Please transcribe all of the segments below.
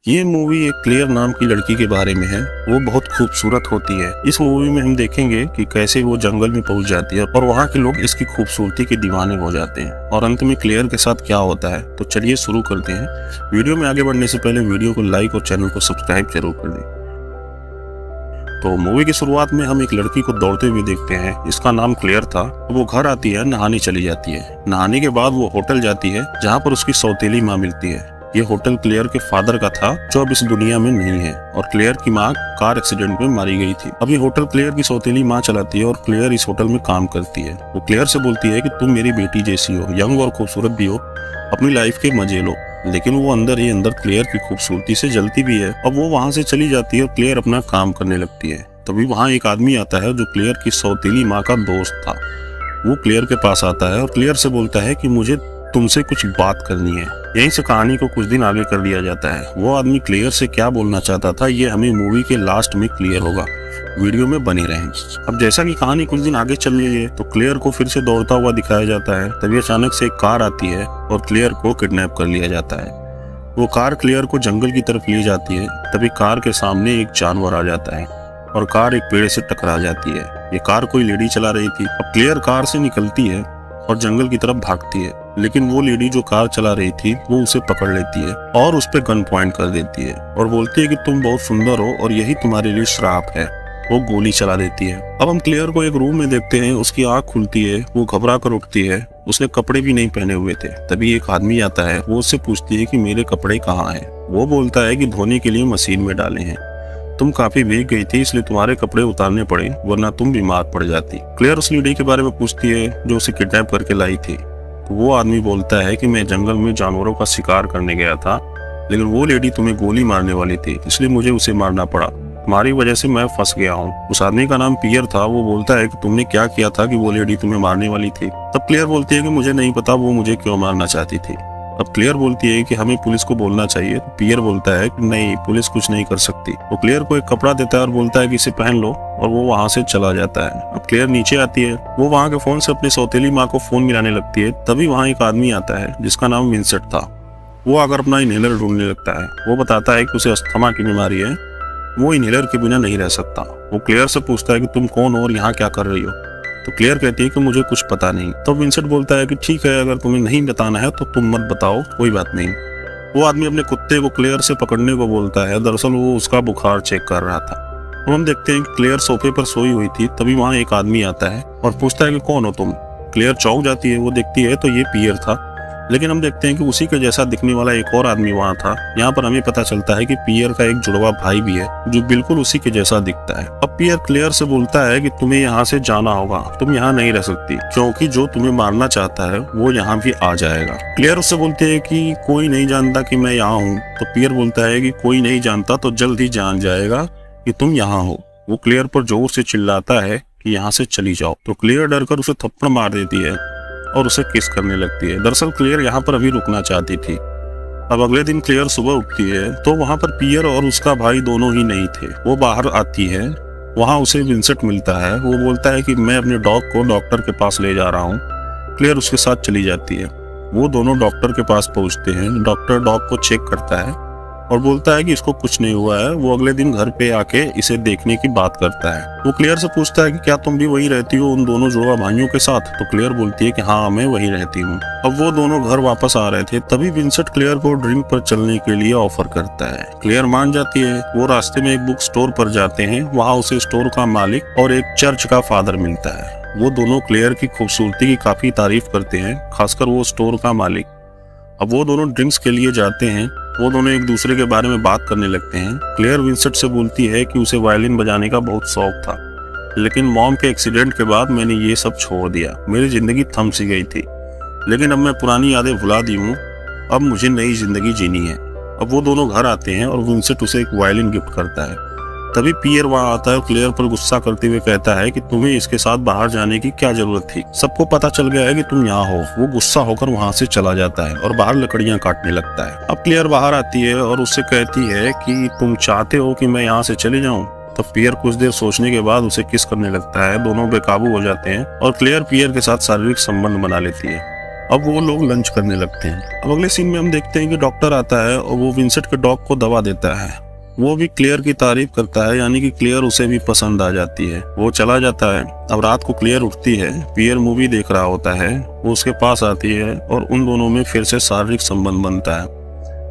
ये मूवी एक क्लेयर नाम की लड़की के बारे में है। वो बहुत खूबसूरत होती है। इस मूवी में हम देखेंगे कि कैसे वो जंगल में पहुंच जाती है और वहाँ के लोग इसकी खूबसूरती के दीवाने हो जाते हैं और अंत में क्लेयर के साथ क्या होता है। तो चलिए शुरू करते हैं। वीडियो में आगे बढ़ने से पहले वीडियो को लाइक और चैनल को सब्सक्राइब जरूर कर दें। तो मूवी की शुरुआत में हम एक लड़की को दौड़ते हुए देखते हैं। इसका नाम क्लेयर था। वो घर आती है, नहाने चली जाती है। नहाने के बाद वो होटल जाती है जहाँ पर उसकी सौतेली माँ मिलती है। ये होटल क्लेयर के फादर का था जो अब इस दुनिया में नहीं है और क्लेयर की माँ कार एक्सीडेंट में मारी गई थी। अब ये होटल क्लेयर की सौतेली माँ चलाती है और क्लेयर इस होटल में काम करती है। वो क्लेयर से बोलती है कि तुम मेरी बेटी जैसी हो, यंग और खूबसूरत भी हो, अपनी लाइफ के मजे लो। लेकिन वो अंदर ही अंदर क्लेयर की खूबसूरती से जलती भी है। अब वो वहाँ से चली जाती है और क्लेयर अपना काम करने लगती है। तभी वहाँ एक आदमी आता है जो क्लेयर की सौतेली माँ का दोस्त था। वो क्लेयर के पास आता है और क्लेयर से बोलता है कि मुझे तुमसे कुछ बात करनी है। यहीं से कहानी को कुछ दिन आगे कर दिया जाता है। वो आदमी क्लेयर से क्या बोलना चाहता था ये हमें मूवी के लास्ट में क्लियर होगा। वीडियो में बने रहें। अब जैसा कि कहानी कुछ दिन आगे चल रही है तो क्लेयर को फिर से दौड़ता हुआ दिखाया जाता है। तभी अचानक से एक कार आती है और क्लेयर को किडनैप कर लिया जाता है। वो कार क्लेयर को जंगल की तरफ ले जाती है। तभी कार के सामने एक जानवर आ जाता है और कार एक पेड़ से टकरा जाती है। ये कार कोई लेडी चला रही थी। अब क्लेयर कार से निकलती है और जंगल की तरफ भागती है। लेकिन वो लेडी जो कार चला रही थी वो उसे पकड़ लेती है और उस पे गन पॉइंट कर देती है और बोलती है कि तुम बहुत सुंदर हो और यही तुम्हारे लिए श्राप है। वो गोली चला देती है। अब हम क्लेयर को एक रूम में देखते हैं। उसकी आंख खुलती है। वो घबरा कर उठती है। उसने कपड़े भी नहीं पहने हुए थे। तभी एक आदमी आता है। वो उससे पूछती है कि मेरे कपड़े कहाँ हैं। वो बोलता है कि धोने के लिए मशीन में डाले हैं। तुम काफी भीग गई थी इसलिए तुम्हारे कपड़े उतारने पड़े, वरना तुम बीमार पड़ जाती। क्लेयर उस लेडी के बारे में पूछती है जो उसे किडनैप करके लाई थी। तो वो आदमी बोलता है कि मैं जंगल में जानवरों का शिकार करने गया था, लेकिन वो लेडी तुम्हें गोली मारने वाली थी, इसलिए मुझे उसे मारना पड़ा। तुम्हारी वजह से मैं फंस गया हूँ। उस आदमी का नाम पियर था। वो बोलता है कि तुमने क्या किया था कि वो लेडी तुम्हें मारने वाली थी। तब क्लेयर बोलती है कि मुझे नहीं पता वो मुझे क्यों मारना चाहती थी। अब क्लेयर बोलती है कि हमें पुलिस को बोलना चाहिए। तो पियर बोलता है कि नहीं, पुलिस कुछ नहीं कर सकती। वो क्लेयर को एक कपड़ा देता है और बोलता है कि इसे पहन लो और वो वहाँ से चला जाता है। अब क्लेयर नीचे आती है। वो वहाँ के फोन से अपनी सौतेली माँ को फोन मिलाने लगती है। तभी वहाँ एक आदमी आता है जिसका नाम विंसेंट था। वो आकर अपना इनहेलर ढूंढने लगता है। वो बताता है कि उसे अस्थमा की बीमारी है, वो इनहेलर के बिना नहीं रह सकता। वो क्लेयर से पूछता है कि तुम कौन हो और यहाँ क्या कर रही हो। तो क्लेयर कहती है कि मुझे कुछ पता नहीं। तो विंसेंट बोलता है कि ठीक है, अगर तुम्हें नहीं बताना है तो तुम मत बताओ, कोई बात नहीं। वो आदमी अपने कुत्ते को क्लेयर से पकड़ने को बोलता है। दरअसल वो उसका बुखार चेक कर रहा था। तो हम देखते हैं कि क्लेयर सोफे पर सोई हुई थी। तभी वहाँ एक आदमी आता है और पूछता है कि कौन हो तुम। क्लेयर चौंक जाती है। वो देखती है तो ये पियर था। लेकिन हम देखते हैं कि उसी के जैसा दिखने वाला एक और आदमी वहाँ था। यहाँ पर हमें पता चलता है कि पियर का एक जुड़वा भाई भी है जो बिल्कुल उसी के जैसा दिखता है। अब पियर क्लेयर से बोलता है कि तुम्हें यहाँ से जाना होगा, तुम यहाँ नहीं रह सकती, क्योंकि जो तुम्हें मारना चाहता है वो यहाँ भी आ जाएगा। क्लेयर उससे बोलती है कि कोई नहीं जानता कि मैं यहाँ हूँ। तो पियर बोलता है कि कोई नहीं जानता तो जल्द ही जान जाएगा कि तुम यहाँ हो। वो क्लेयर पर जोर से चिल्लाता है कि यहाँ से चली जाओ। तो क्लेयर डर कर उसे थप्पड़ मार देती है और उसे किस करने लगती है। दरअसल क्लेयर यहाँ पर अभी रुकना चाहती थी। अब अगले दिन क्लेयर सुबह उठती है तो वहाँ पर पियर और उसका भाई दोनों ही नहीं थे। वो बाहर आती है। वहाँ उसे विंसेंट मिलता है। वो बोलता है कि मैं अपने डॉग को डॉक्टर के पास ले जा रहा हूँ। क्लेयर उसके साथ चली जाती है। वो दोनों डॉक्टर के पास पहुँचते हैं। डॉक्टर डॉग को चेक करता है और बोलता है कि इसको कुछ नहीं हुआ है। वो अगले दिन घर पे आके इसे देखने की बात करता है। वो क्लेयर से पूछता है कि क्या तुम भी वही रहती हो उन दोनों जुड़वा भाइयों के साथ। तो क्लेयर बोलती है कि हाँ, मैं वही रहती हूँ। अब वो दोनों घर वापस आ रहे थे। तभी विंसेंट क्लेयर को ड्रिंक पर चलने के लिए ऑफर करता है। क्लेयर मान जाती है। वो रास्ते में एक बुक स्टोर पर जाते हैं। वहाँ उसे स्टोर का मालिक और एक चर्च का फादर मिलता है। वो दोनों क्लेयर की खूबसूरती की काफी तारीफ करते हैं, खासकर वो स्टोर का मालिक। अब वो दोनों ड्रिंक्स के लिए जाते हैं। वो दोनों एक दूसरे के बारे में बात करने लगते हैं। क्लेयर विंसेंट से बोलती है कि उसे वायलिन बजाने का बहुत शौक था, लेकिन मॉम के एक्सीडेंट के बाद मैंने ये सब छोड़ दिया। मेरी जिंदगी थम सी गई थी, लेकिन अब मैं पुरानी यादें भुला दी हूँ। अब मुझे नई जिंदगी जीनी है। अब वो दोनों घर आते हैं और विंसेंट उसे एक वायलिन गिफ्ट करता है। तभी पियर वहाँ आता है और क्लेयर पर गुस्सा करते हुए कहता है कि तुम्हें इसके साथ बाहर जाने की क्या जरूरत थी, सबको पता चल गया है कि तुम यहाँ हो। वो गुस्सा होकर वहाँ से चला जाता है और बाहर लकड़ियाँ काटने लगता है। अब क्लेयर बाहर आती है और उससे कहती है कि तुम चाहते हो कि मैं यहाँ से चली जाऊँ। तब पियर कुछ देर सोचने के बाद उसे किस करने लगता है। दोनों बेकाबू हो जाते हैं और क्लेयर पियर के साथ शारीरिक संबंध बना लेती है। अब वो लोग लंच करने लगते हैं। अब अगले सीन में हम देखते हैं कि डॉक्टर आता है और वो विंसेंट के डॉग को दवा देता है। वो भी क्लेयर की तारीफ करता है, यानी कि क्लेयर उसे भी पसंद आ जाती है। वो चला जाता है। अब रात को क्लेयर उठती है, पियर मूवी देख रहा होता है, वो उसके पास आती है और उन दोनों में फिर से शारीरिक संबंध बनता है।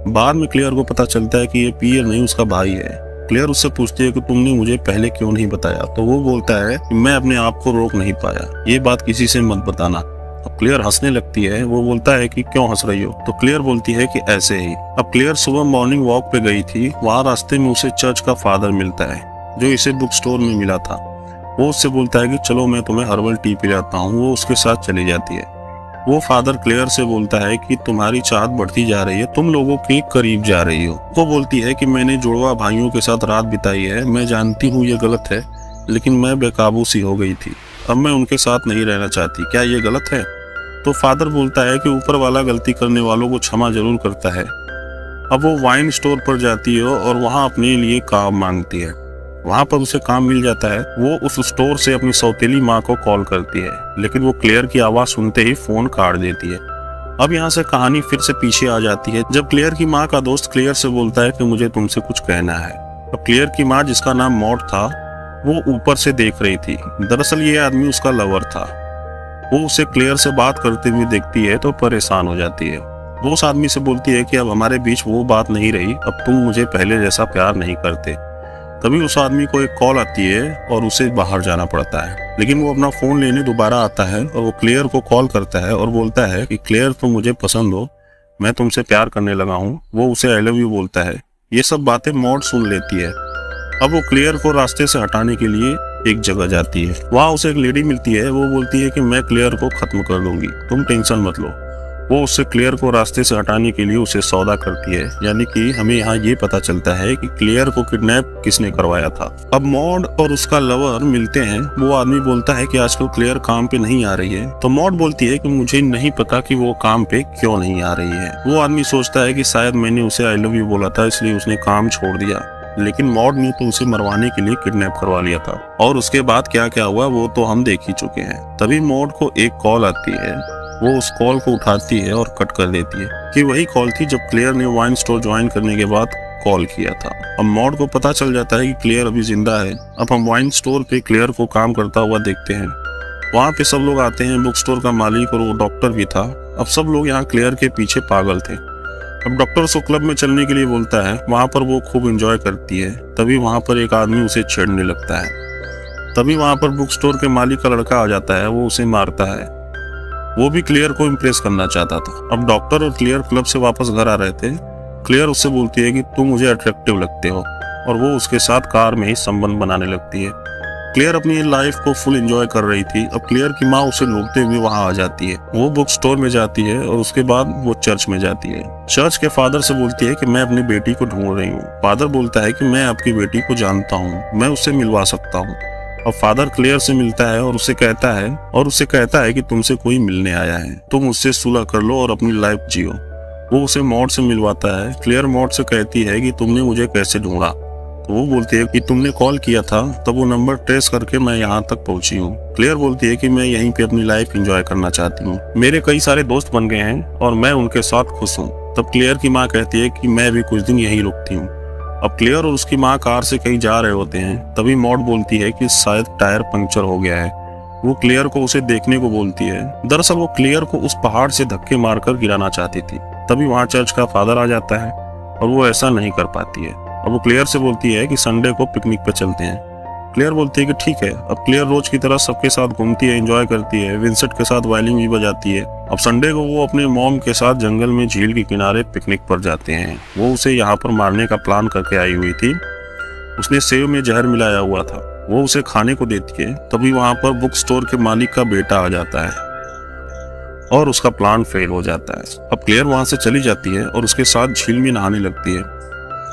बाद में क्लेयर को पता चलता है कि ये पियर नहीं उसका भाई है। क्लेयर उससे पूछती है कि तुमने मुझे पहले क्यों नहीं बताया, तो वो बोलता है कि मैं अपने आप को रोक नहीं पाया, ये बात किसी से मत बताना। अब क्लेयर हंसने लगती है। वो बोलता है कि क्यों हंस रही हो, तो क्लेयर बोलती है कि ऐसे ही। अब क्लेयर सुबह मॉर्निंग वॉक पे गई थी, वहाँ रास्ते में उसे चर्च का फादर मिलता है जो इसे बुक स्टोर में मिला था। वो उससे बोलता है कि चलो मैं तुम्हें हर्बल टी पिलाता हूँ। वो उसके साथ चली जाती है। वो फादर क्लेयर से बोलता है कि तुम्हारी चाहत बढ़ती जा रही है, तुम लोगों के करीब जा रही हो। वो बोलती है कि मैंने जुड़वा भाइयों के साथ रात बिताई है, मैं जानती हूँ ये गलत है, लेकिन मैं बेकाबू सी हो गई थी, अब मैं उनके साथ नहीं रहना चाहती, क्या ये गलत है? तो फादर बोलता है कि ऊपर वाला गलती करने वालों को क्षमा जरूर करता है। अब वो वाइन स्टोर पर जाती है और वहाँ अपने लिए काम मांगती है। वहाँ पर उसे काम मिल जाता है। वो उस स्टोर से अपनी सौतेली माँ को कॉल करती है, लेकिन वो क्लेयर की आवाज़ सुनते ही फोन काट देती है। अब यहाँ से कहानी फिर से पीछे आ जाती है, जब क्लेयर की माँ का दोस्त क्लेयर से बोलता है कि मुझे तुमसे कुछ कहना है। अब क्लेयर की माँ, जिसका नाम मॉड था, वो ऊपर से देख रही थी। दरअसल ये आदमी उसका लवर था। वो उसे क्लेयर से बात करते हुए देखती है तो परेशान हो जाती है। वो उस आदमी से बोलती है कि अब हमारे बीच वो बात नहीं रही, अब तुम मुझे पहले जैसा प्यार नहीं करते। तभी उस आदमी को एक कॉल आती है और उसे बाहर जाना पड़ता है, लेकिन वो अपना फोन लेने दोबारा आता है और वो क्लेयर को कॉल करता है और बोलता है कि क्लेयर तुम मुझे पसंद हो, मैं तुमसे प्यार करने लगा हूँ। वो उसे आई लव यू बोलता है। ये सब बातें मॉड सुन लेती है। अब वो क्लेयर को रास्ते से हटाने के लिए एक जगह जाती है। वहाँ उसे एक लेडी मिलती है। वो बोलती है कि मैं क्लेयर को खत्म कर दूंगी, तुम टेंशन मत लो। वो उससे क्लेयर को रास्ते से हटाने के लिए उसे सौदा करती है, यानी कि हमें यहाँ ये पता चलता है कि क्लेयर को किडनैप किसने करवाया था। अब मॉड और उसका लवर मिलते हैं। वो आदमी बोलता है कि आजकल क्लेयर काम पे नहीं आ रही है, तो मॉड बोलती है कि मुझे नहीं पता कि वो काम पे क्यों नहीं आ रही है। वो आदमी सोचता है कि शायद मैंने उसे आई लव यू बोला था, इसलिए उसने काम छोड़ दिया, लेकिन मॉड ने तो उसे मरवाने के लिए किडनैप करवा लिया था। और उसके बाद क्या क्या हुआ वो तो हम देख ही चुके हैं। तभी मॉड को एक कॉल आती है। वो उस कॉल को उठाती है और कट कर देती है कि वही कॉल थी जब क्लेयर ने वाइन स्टोर ज्वाइन करने के बाद कॉल किया था। अब मॉड को पता चल जाता है कि क्लेयर अभी जिंदा है। अब हम वाइन स्टोर पे क्लेयर को काम करता हुआ देखते हैं। वहाँ पे सब लोग आते हैं, बुक स्टोर का मालिक और वो डॉक्टर भी था। अब सब लोग यहाँ क्लेयर के पीछे पागल थे। अब डॉक्टर उसको क्लब में चलने के लिए बोलता है। वहाँ पर वो खूब एंजॉय करती है। तभी वहाँ पर एक आदमी उसे छेड़ने लगता है। तभी वहाँ पर बुक स्टोर के मालिक का लड़का आ जाता है। वो उसे मारता है। वो भी क्लेयर को इम्प्रेस करना चाहता था। अब डॉक्टर और क्लेयर क्लब से वापस घर आ रहे थे। क्लेयर उससे बोलती है कि तुम मुझे अट्रैक्टिव लगते हो, और वो उसके साथ कार में ही संबंध बनाने लगती है। क्लेयर अपनी लाइफ को फुल एंजॉय कर रही थी। अब क्लेयर की माँ उसे ढूंढते हुए वहां आ जाती है। वो बुक स्टोर में जाती है और उसके बाद वो चर्च में जाती है। चर्च के फादर से बोलती है कि मैं अपनी बेटी को ढूंढ रही हूँ। फादर बोलता है कि मैं आपकी बेटी को जानता हूँ, मैं उससे मिलवा सकता हूँ। अब फादर क्लेयर से मिलता है और उसे कहता है कि तुमसे कोई मिलने आया है, तुम उससे सुलह कर लो और अपनी लाइफ जियो। वो उसे मॉड से मिलवाता है। क्लेयर मॉड से कहती है कि तुमने मुझे कैसे ढूंढा, तो वो बोलती है कि तुमने कॉल किया था, तब वो नंबर ट्रेस करके मैं यहाँ तक पहुंची हूँ। क्लेयर बोलती है कि मैं यहीं पे अपनी लाइफ एंजॉय करना चाहती हूँ, मेरे कई सारे दोस्त बन गए हैं और मैं उनके साथ खुश हूँ। तब क्लेयर की माँ कहती है कि मैं भी कुछ दिन यहीं रुकती हूँ। अब क्लेयर और उसकी माँ कार से कहीं जा रहे होते हैं। तभी मॉड बोलती है कि शायद टायर पंक्चर हो गया है। वो क्लेयर को उसे देखने को बोलती है। दरअसल वो क्लेयर को उस पहाड़ से धक्के मारकर गिराना चाहती थी। तभी वहाँ चर्च का फादर आ जाता है और वो ऐसा नहीं कर पाती है। अब वो क्लेयर से बोलती है कि संडे को पिकनिक पे चलते हैं। क्लेयर बोलती है कि ठीक है। अब क्लेयर रोज की तरह सबके साथ घूमती है, एंजॉय करती है, विंसेंट के साथ वायलिन भी बजाती है। अब संडे को वो अपने मॉम के साथ जंगल में झील के किनारे पिकनिक पर जाते हैं। वो उसे यहाँ पर मारने का प्लान करके आई हुई थी। उसने सेव में जहर मिलाया हुआ था। वो उसे खाने को देती है। तभी वहाँ पर बुक स्टोर के मालिक का बेटा आ जाता है और उसका प्लान फेल हो जाता है। अब क्लेयर वहाँ से चली जाती है और उसके साथ झील में नहाने लगती है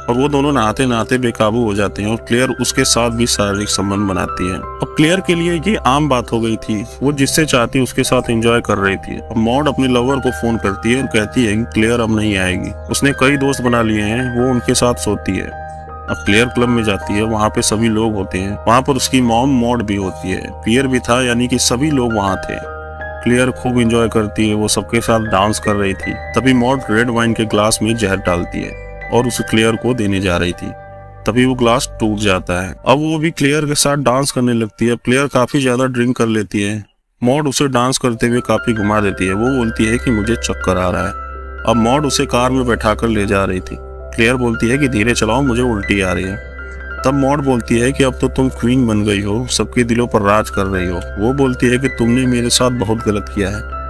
और वो दोनों नहाते नहाते बेकाबू हो जाते हैं और क्लेयर उसके साथ भी शारीरिक संबंध बनाती है। अब क्लेयर के लिए ये आम बात हो गई थी। वो जिससे चाहती उसके साथ एंजॉय कर रही थी। अब मॉड अपने लवर को फोन करती है और कहती है कि क्लेयर अब नहीं आएगी, उसने कई दोस्त बना लिए हैं, वो उनके साथ सोती है। अब क्लेयर क्लब में जाती है। वहाँ पे सभी लोग होते हैं। वहाँ पर उसकी मॉम मॉड भी होती है, पियर भी था, यानी कि सभी लोग वहाँ थे। क्लियर खूब एंजॉय करती है, वो सबके साथ डांस कर रही थी। तभी मॉड रेड वाइन के ग्लास में जहर डालती है और उसे क्लियर को देने जा रही थी। तभी वो ग्लास टूट जाता है। अब वो भी क्लियर के साथ डांस करने लगती है। क्लियर काफी ज्यादा ड्रिंक कर लेती है। मॉड उसे डांस करते हुए काफी घुमा देती है। वो बोलती है कि मुझे चक्कर आ रहा है। अब मॉड उसे कार में बैठाकर ले जा रही थी। क्लियर बोलती है कि धीरे चलाओ, मुझे उल्टी आ रही है। तब मॉड बोलती है कि अब तो तुम क्वीन बन गई हो, सबके दिलों पर राज कर रही हो। वो बोलती है कि तुमने मेरे साथ बहुत गलत किया है।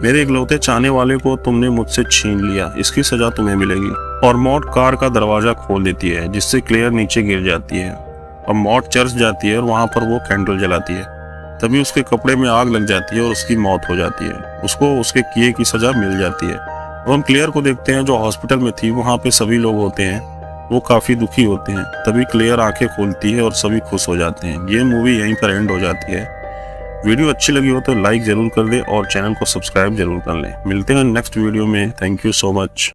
मेरे इकलौते चाहने वाले को तुमने मुझसे छीन लिया, इसकी सजा तुम्हें मिलेगी। और मॉड कार का दरवाजा खोल देती है, जिससे क्लेयर नीचे गिर जाती है। अब मॉड चर्च जाती है और वहां पर वो कैंडल जलाती है। तभी उसके कपड़े में आग लग जाती है और उसकी मौत हो जाती है। उसको उसके किए की सजा मिल जाती है। और हम क्लेयर को देखते हैं जो हॉस्पिटल में थी। वहां पे सभी लोग होते हैं, वो काफी दुखी होते हैं। तभी क्लेयर आंखें खोलती है और सभी खुश हो जाते हैं। ये मूवी यहीं पर एंड हो जाती है। वीडियो अच्छी लगी हो तो लाइक जरूर कर दे और चैनल को सब्सक्राइब जरूर कर लें। मिलते हैं नेक्स्ट वीडियो में। Thank you so much.